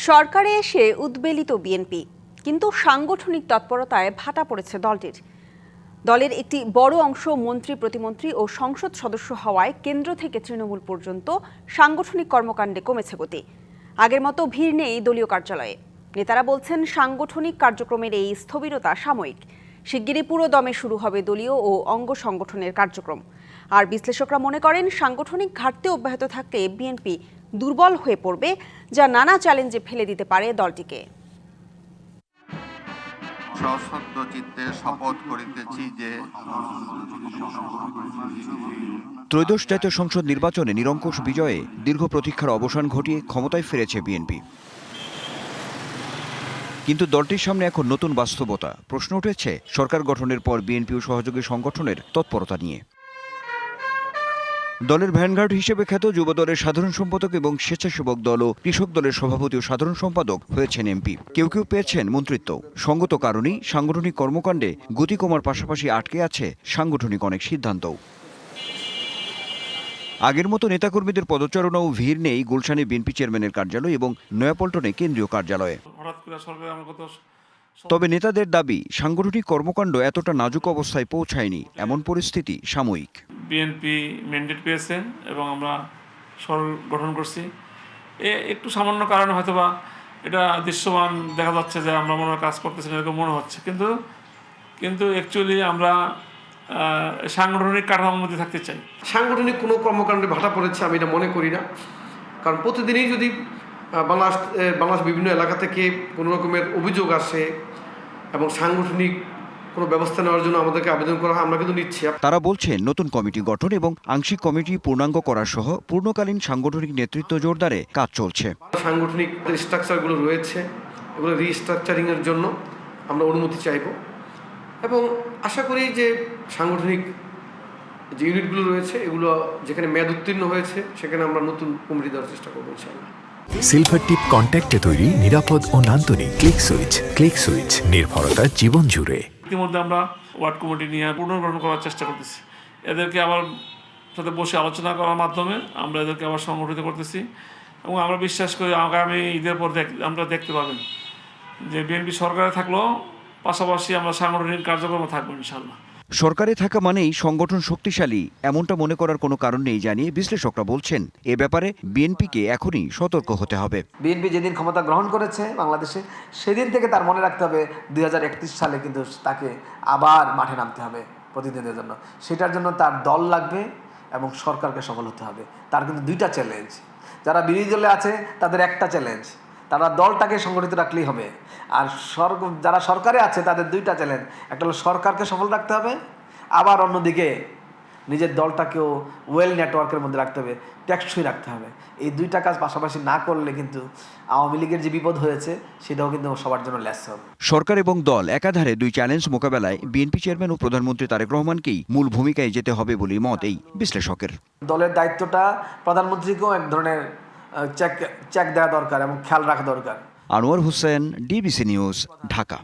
সরকারে এসে উদ্বেলিত বিএনপি, কিন্তু সাংগঠনিক তৎপরতায় ভাটা পড়েছে দলটির। দলের একটি বড় অংশ মন্ত্রী, প্রতিমন্ত্রী ও সংসদ সদস্য হওয়ায় কেন্দ্র থেকে তৃণমূল পর্যন্ত সাংগঠনিক কর্মকাণ্ডে কমেছে গতি। আগের মতো ভিড় নেই দলীয় কার্যালয়ে। নেতারা বলছেন সাংগঠনিক কার্যক্রমের এই স্থবিরতা সাময়িক। শিগগিরই পুরো দমে শুরু হবে দলীয় ও অঙ্গ সংগঠনের কার্যক্রম। আর বিশ্লেষকরা মনে করেন সাংগঠনিক ঘাটতি অব্যাহত থাকলে বিএনপি দুর্বল হয়ে পড়বে, যা নানা চ্যালেঞ্জে ফেলে দিতে পারে দলটিকে। সশ্রদ্ধ চিত্তে শপথ করিতেছি যে ত্রয়োদশ জাতীয় সংসদ নির্বাচনে নিরঙ্কুশ বিজয়ে দীর্ঘ প্রতীক্ষার অবসান ঘটিয়ে ক্ষমতায় ফিরেছে বিএনপি। কিন্তু দলটির সামনে এখন নতুন বাস্তবতা। প্রশ্ন উঠেছে সরকার গঠনের পর বিএনপি ও সহযোগী সংগঠনের তৎপরতা নিয়ে। দলের ভ্যানগার্ড হিসেবে খ্যাত যুবদলের সাধারণ সম্পাদক এবং স্বেচ্ছাসেবক দল ও কৃষক দলের সভাপতি ও সাধারণ সম্পাদক হয়েছেন এমপি। কেউ কেউ পেয়েছেন মন্ত্রিত্ব। সঙ্গত কারণেই সাংগঠনিক কর্মকাণ্ডে গতি কমার পাশাপাশি আটকে আছে সাংগঠনিক অনেক সিদ্ধান্তও। আগের মতো নেতাকর্মীদের পদচারণা ও ভিড় নেই গুলশানে বিএনপি চেয়ারম্যানের কার্যালয় এবং নয়াপল্টনে কেন্দ্রীয় কার্যালয়ে। তবে নেতাদের দাবি সাংগঠনিক কর্মকাণ্ড এতটা নাজুক অবস্থায় পৌঁছায়নি, এমন পরিস্থিতি সাময়িক। বিএনপি ম্যান্ডেট পেয়েছে এবং আমরা সরকার গঠন করছি। একটু সামান্য কারণে হয়তোবা এটা দৃশ্যমান দেখা যাচ্ছে যে আমরা মনে কাজ করতেছি না, এরকম মনে হচ্ছে, কিন্তু অ্যাকচুয়ালি আমরা সাংগঠনিক কাঠামোর মধ্যে থাকতে চাই। সাংগঠনিক কোনো কর্মকাণ্ডে ভাটা পড়েছে আমি এটা মনে করি না, কারণ প্রতিদিনই যদি বাংলাদেশ বিভিন্ন এলাকা থেকে কোনো রকমের অভিযোগ আসে এবং সাংগঠনিক কোনো ব্যবস্থা নেওয়ার জন্য আমাদেরকে আবেদন করা হয়, আমরা কিন্তু নিচ্ছি। তারা বলছেন নতুন কমিটি গঠন এবং আংশিক কমিটি পূর্ণাঙ্গ করা সহ পূর্ণকালীন সাংগঠনিক নেতৃত্ব জোরদারে কাজ চলছে। সাংগঠনিক স্ট্রাকচারগুলো রয়েছে, এগুলো রিস্ট্রাকচারিংয়ের জন্য আমরা অনুমতি চাইব এবং আশা করি যে সাংগঠনিক যে ইউনিটগুলো রয়েছে এগুলো যেখানে মেয়াদ উত্তীর্ণ হয়েছে সেখানে আমরা নতুন কমিটি দেওয়ার চেষ্টা করবো ইনশাআল্লাহ। সিলভার টিপ কন্ট্যাক্টে তৈরি নিরাপদ ও নান্দনিক ক্লিক সুইচ নির্ভরতা জীবন জুড়ে। ইতিমধ্যে আমরা ওয়ার্ড কমিটি নিয়ে পুনর্গঠন করার চেষ্টা করতেছি। এদেরকে আবার সাথে বসে আলোচনা করার মাধ্যমে আমরা এদেরকে আবার সংগঠিত করতেছি এবং আমরা বিশ্বাস করি আগামী ঈদের পর আমরা দেখতে পাবেন যে বিএনপি সরকারে থাকলেও পাশাপাশি আমরা সাংগঠনিক কার্যক্রম থাকবো ইনশাআল্লাহ। সরকারে থাকা মানেই সংগঠন শক্তিশালী, এমনটা মনে করার কোনো কারণ নেই জানিয়ে বিশ্লেষকরা বলছেন এ ব্যাপারে বিএনপিকে এখনই সতর্ক হতে হবে। বিএনপি যেদিন ক্ষমতা গ্রহণ করেছে বাংলাদেশে, সেদিন থেকে তার মনে রাখতে হবে 2031 সালে কিন্তু তাকে আবার মাঠে নামতে হবে প্রতিনিধিদের জন্য। সেটার জন্য তার দল লাগবে এবং সরকারকে সফল হতে হবে। তার কিন্তু দুইটা চ্যালেঞ্জ। যারা বিরোধী দলে আছে তাদের একটা চ্যালেঞ্জ, তারা দলটাকে সংগঠিত রাখলেই হবে। আর যারা সরকারে আছে তাদের দুইটা চ্যালেঞ্জ, একটা হলো সরকারকে সফল রাখতে হবে, আবার অন্যদিকে নিজের দলটাকেও ওয়েল নেটওয়ার্কের মধ্যে রাখতে হবে, টেকসই রাখতে হবে। এই দুইটা কাজ পাশাপাশি না করলে কিন্তু আওয়ামী লীগের যে বিপদ হয়েছে সেটাও কিন্তু সবার জন্য লেস হবে। সরকার এবং দল একাধারে দুই চ্যালেঞ্জ মোকাবেলায় বিএনপি চেয়ারম্যান ও প্রধানমন্ত্রী তারেক রহমানকেই মূল ভূমিকায় যেতে হবে বলে মত এই বিশ্লেষকের। দলের দায়িত্বটা প্রধানমন্ত্রীকেও এক ধরনের চেক দেওয়া দরকার এবং খেয়াল রাখা দরকার। Anwar Hossain, DBC news, Dhaka.